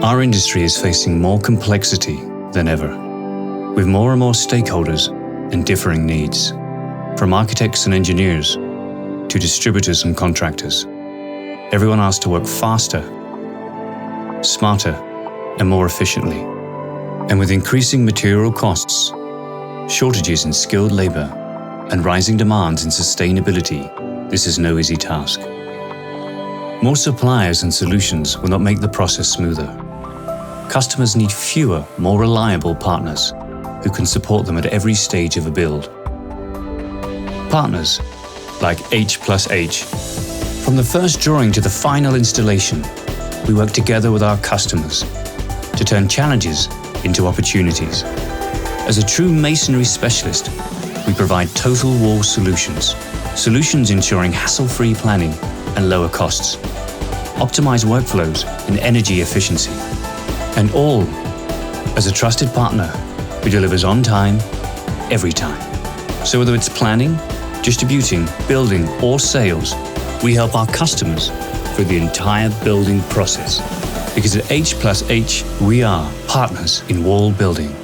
Our industry is facing more complexity than ever, with more and more stakeholders and differing needs, from architects and engineers to distributors and contractors. Everyone asks to work faster, smarter, and more efficiently. And with increasing material costs, shortages in skilled labor, and rising demands in sustainability, this is no easy task. More suppliers and solutions will not make the process smoother. Customers need fewer, more reliable partners who can support them at every stage of a build. Partners like H+H. From the first drawing to the final installation, we work together with our customers to turn challenges into opportunities. As a true masonry specialist, we provide total wall solutions ensuring hassle-free planning and lower costs, optimize workflows and energy efficiency, and all as a trusted partner who delivers on time, every time. So whether it's planning, distributing, building, or sales, we help our customers through the entire building process. Because at H+H, we are partners in wall building.